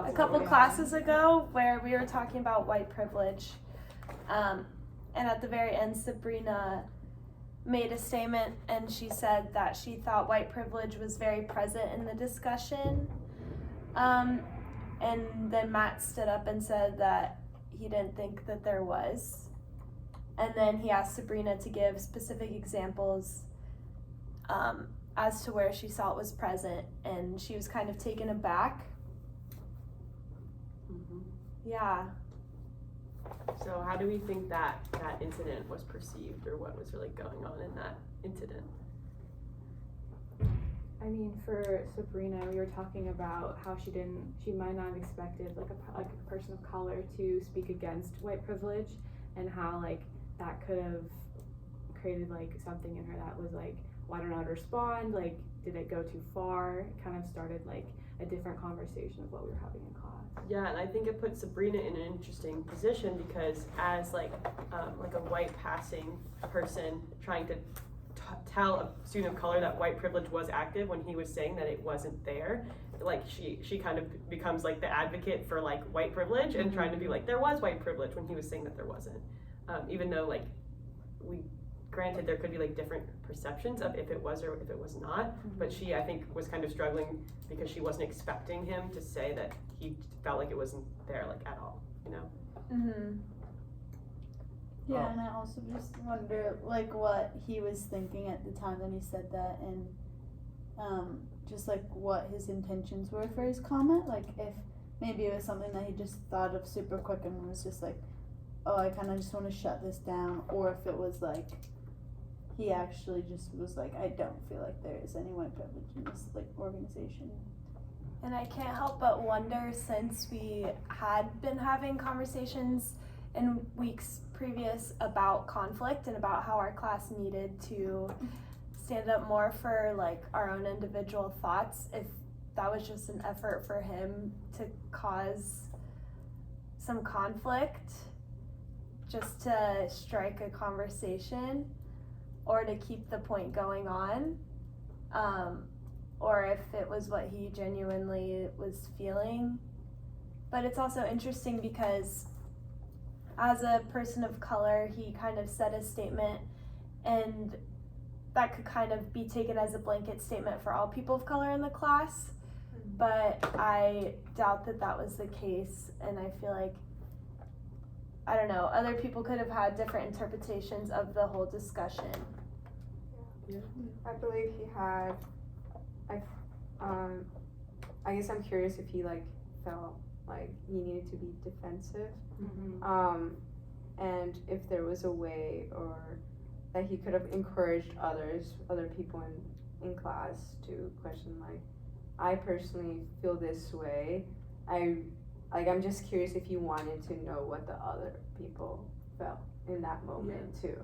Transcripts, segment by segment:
a couple classes ago where we were talking about white privilege. And at the very end, Sabrina made a statement and she said that she thought white privilege was very present in the discussion. And then Matt stood up and said that he didn't think that there was. And then he asked Sabrina to give specific examples as to where she saw it was present, and she was kind of taken aback. Mm-hmm. Yeah. So how do we think that incident was perceived, or what was really going on in that incident? I mean, for Sabrina, we were talking about how she might not have expected like a person of color to speak against white privilege, and how like that could have created like something in her that was like, why don't I respond? Like, did it go too far? It kind of started like a different conversation of what we were having in class. Yeah, and I think it put Sabrina in an interesting position because as like a white passing person trying to tell a student of color that white privilege was active when he was saying that it wasn't there, like she kind of becomes like the advocate for like white privilege and trying to be like there was white privilege when he was saying that there wasn't, even though like granted there could be like different perceptions of if it was or if it was not, but she I think was kind of struggling because she wasn't expecting him to say that he felt like it wasn't there like at all, you know. Yeah, and I also just wonder like what he was thinking at the time that he said that, and just like what his intentions were for his comment. Like if maybe it was something that he just thought of super quick and was just like, oh, I kind of just want to shut this down, or if it was like he actually just was like, I don't feel like there is any white privilege in this like organization. And I can't help but wonder, since we had been having conversations in weeks previous about conflict and about how our class needed to stand up more for like our own individual thoughts, if that was just an effort for him to cause some conflict just to strike a conversation or to keep the point going on, or if it was what he genuinely was feeling. But it's also interesting because as a person of color, he kind of said a statement, and that could kind of be taken as a blanket statement for all people of color in the class, but I doubt that that was the case, and I feel like, I don't know, other people could have had different interpretations of the whole discussion. Yeah. I believe he had, I guess I'm curious if he like felt like he needed to be defensive, and if there was a way or that he could have encouraged other people in class to question like, I personally feel this way. I'm just curious if you wanted to know what the other people felt in that moment too,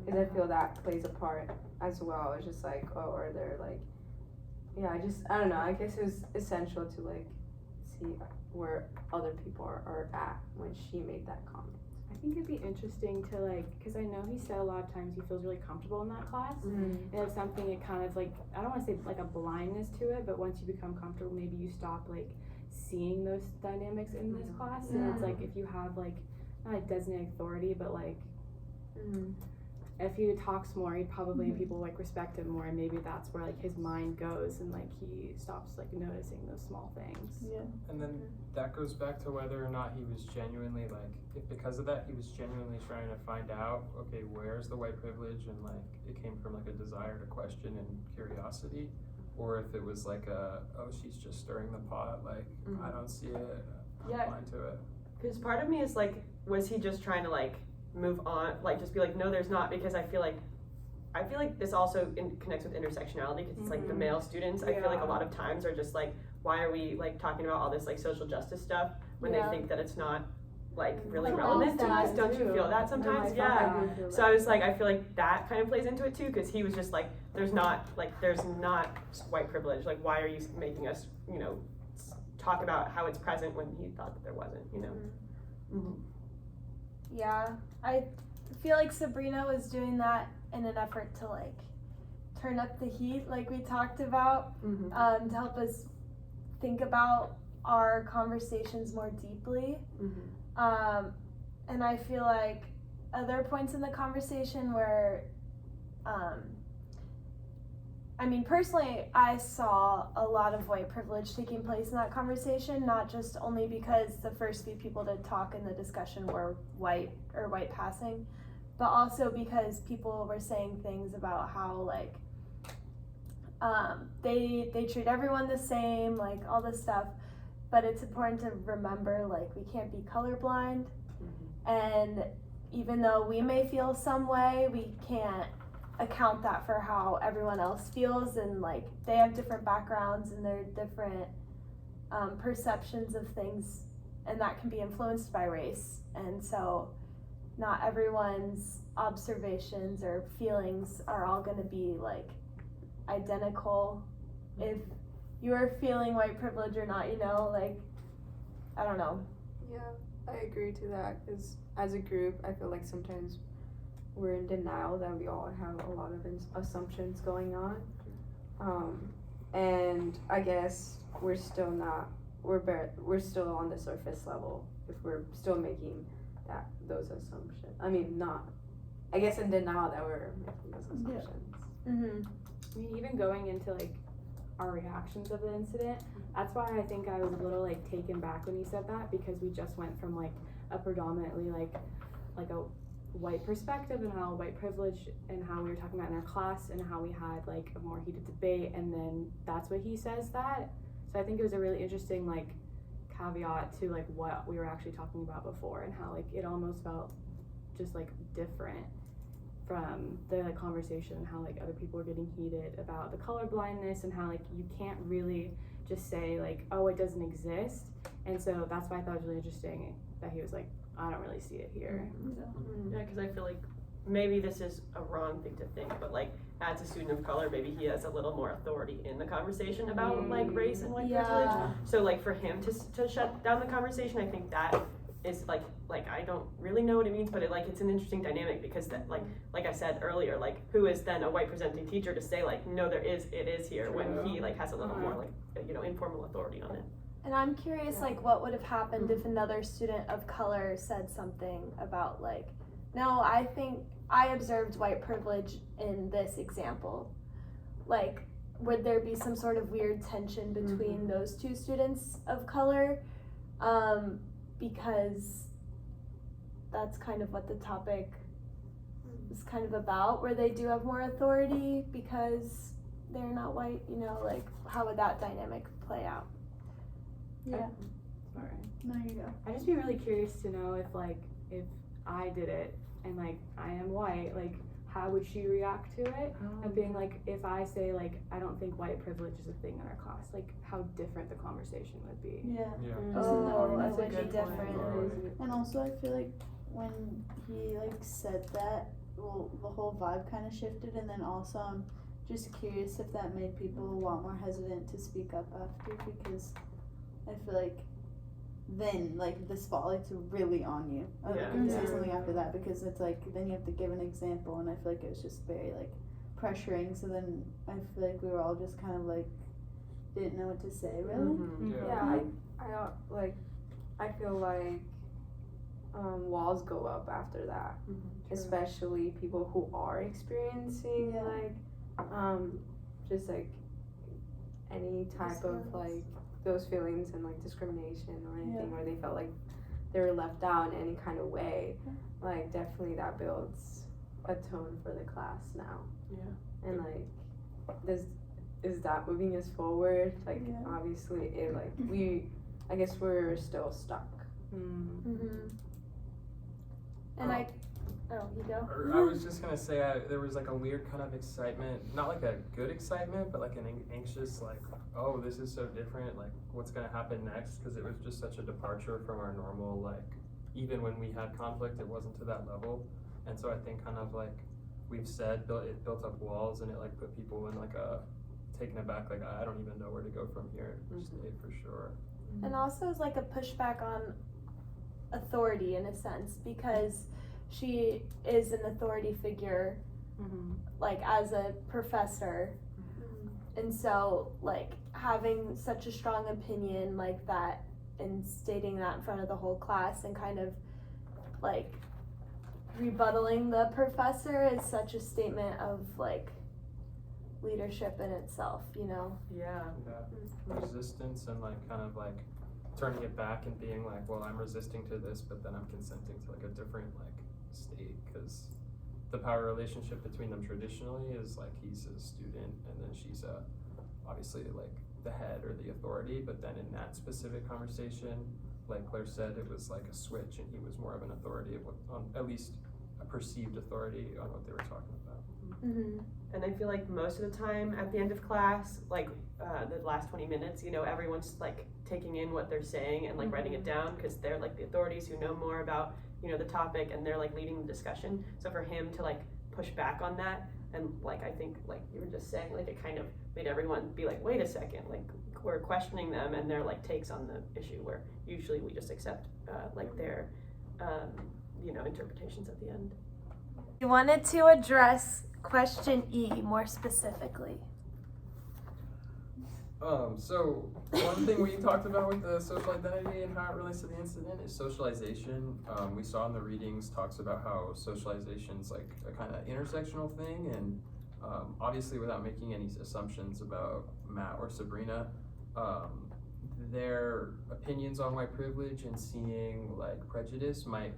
because I feel that plays a part as well. It's just like, oh, are there like, I don't know. I guess it was essential to like see where other people are at when she made that comment. I think it'd be interesting to like, because I know he said a lot of times he feels really comfortable in that class, and if something, it kind of like, I don't want to say like a blindness to it, but once you become comfortable, maybe you stop like seeing those dynamics in this class, and it's like if you have like not a designated authority, but like if he talks more, he probably people like respect him more, and maybe that's where like his mind goes, and like he stops like noticing those small things. Yeah. And then that goes back to whether or not he was genuinely like, if because of that he was genuinely trying to find out, okay, where's the white privilege, and like it came from like a desire to question and curiosity, or if it was like oh, she's just stirring the pot, like I don't see it, I'm blind to it. Because part of me is like, was he just trying to like move on, like just be like, no, there's not, because I feel like this also connects with intersectionality, because it's like the male students, I feel like a lot of times are just like, why are we like talking about all this like social justice stuff when they think that it's not like really relevant to us? Don't you feel that sometimes? So I was like, I feel like that kind of plays into it too, because he was just like, there's not white privilege, like why are you making us, you know, talk about how it's present when he thought that there wasn't, you know. Yeah, I feel like Sabrina was doing that in an effort to like turn up the heat, like we talked about, to help us think about our conversations more deeply. And I feel like other points in the conversation where, I mean, personally, I saw a lot of white privilege taking place in that conversation, not just only because the first few people to talk in the discussion were white or white passing, but also because people were saying things about how, like, they treat everyone the same, like, all this stuff. But it's important to remember, like, we can't be colorblind. And even though we may feel some way, we can't account that for how everyone else feels, and like they have different backgrounds and their different perceptions of things, and that can be influenced by race. And so not everyone's observations or feelings are all going to be like identical. If you're feeling white privilege or not, you know, like, I don't know. Yeah, I agree to that, because as a group, I feel like sometimes we're in denial that we all have a lot of assumptions going on. And I guess we're still not, we're still on the surface level if we're still making those assumptions. I mean, not, I guess in denial that we're making those assumptions. I mean, even going into like our reactions of the incident, that's why I think I was a little like taken back when you said that, because we just went from like a predominantly like a white perspective and how white privilege and how we were talking about in our class and how we had like a more heated debate, and then that's what he says that. So I think it was a really interesting like caveat to like what we were actually talking about before, and how like it almost felt just like different from the like conversation, and how like other people were getting heated about the color blindness, and how like you can't really just say like, oh, it doesn't exist. And so that's why I thought it was really interesting that he was like, I don't really see it here. Yeah, because I feel like maybe this is a wrong thing to think, but like as a student of color, maybe he has a little more authority in the conversation about like race and white privilege. So like for him to shut down the conversation, I think that is like I don't really know what it means, but it's an interesting dynamic, because that like I said earlier, like who is then a white presenting teacher to say like, no, it is here, when he like has a little more like, you know, informal authority on it. And I'm curious, like, what would have happened if another student of color said something about, like, no, I think I observed white privilege in this example. Like, would there be some sort of weird tension between those two students of color? Because that's kind of what the topic is kind of about, where they do have more authority because they're not white, you know, like, how would that dynamic play out? Yeah. Sorry. No, you go. I'd just be really curious to know if I did it and like I am white, like how would she react to it? And being like, if I say like, I don't think white privilege is a thing in our class, like how different the conversation would be. Yeah. Oh, That's that would be different. And also I feel like when he like said that, well, the whole vibe kind of shifted, and then also I'm just curious if that made people a lot more hesitant to speak up after, because I feel like then like the spotlight's really on you. You say something after that, because it's like then you have to give an example, and I feel like it was just very like pressuring. So then I feel like we were all just kind of like didn't know what to say really. I feel like walls go up after that, especially people who are experiencing just like any type of like those feelings and like discrimination or anything where they felt like they were left out in any kind of way. Like definitely that builds a tone for the class now. And like is that moving us forward? Like obviously it like I guess we're still stuck. And you go. I was just gonna say there was like a weird kind of excitement, not like a good excitement, but like an anxious like, oh, this is so different, like what's gonna happen next, because it was just such a departure from our normal, like even when we had conflict it wasn't to that level. And so I think kind of like we've said, it built up walls, and it like put people in like a taken aback, like I don't even know where to go from here state for sure. And also it's like a pushback on authority in a sense, because she is an authority figure, like as a professor, and so like having such a strong opinion like that and stating that in front of the whole class and kind of like rebuttaling the professor is such a statement of like leadership in itself, you know? Yeah. Resistance and like kind of like turning it back and being like, well, I'm resisting to this, but then I'm consenting to like a different like state, because the power relationship between them traditionally is like he's a student and then she's obviously like the head or the authority, but then in that specific conversation, like Claire said, it was like a switch and he was more of an authority of what, at least a perceived authority on what they were talking about. Mm-hmm. And I feel like most of the time at the end of class, like the last 20 minutes, you know, everyone's like taking in what they're saying and like writing it down, because they're like the authorities who know more about, you know, the topic, and they're like leading the discussion. So for him to like push back on that, and like I think like you were just saying, like it kind of made everyone be like, wait a second, like we're questioning them and their like takes on the issue, where usually we just accept like their you know, interpretations at the end. We wanted to address question E more specifically. So one thing we talked about with the social identity and how it relates to the incident is socialization. We saw in the readings talks about how socialization is like a kind of intersectional thing, and obviously without making any assumptions about Matt or Sabrina, their opinions on white privilege and seeing like prejudice might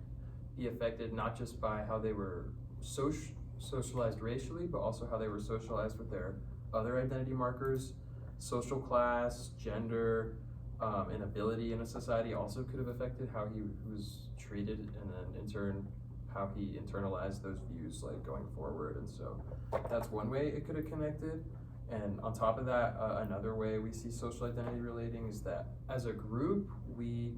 be affected not just by how they were socialized racially, but also how they were socialized with their other identity markers. Social class, gender, and ability in a society also could have affected how he was treated, and then in turn how he internalized those views like going forward. And so that's one way it could have connected. And on top of that, another way we see social identity relating is that as a group we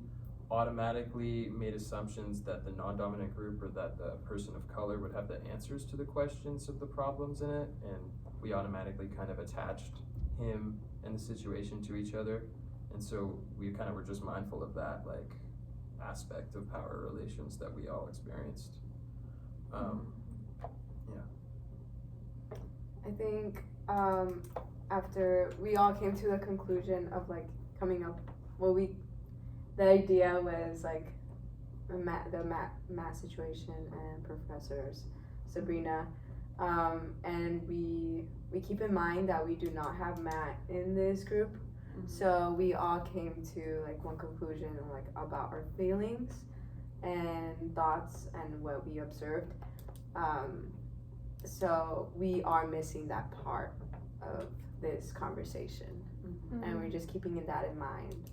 automatically made assumptions that the non-dominant group or that the person of color would have the answers to the questions of the problems in it, and we automatically kind of attached him and the situation to each other. And so we kind of were just mindful of that like aspect of power relations that we all experienced. I think after we all came to the conclusion of like coming up, the idea was like the math situation and professors Sabrina, and we keep in mind that we do not have Matt in this group, so we all came to like one conclusion like about our feelings and thoughts and what we observed. So we are missing that part of this conversation, and we're just keeping that in mind.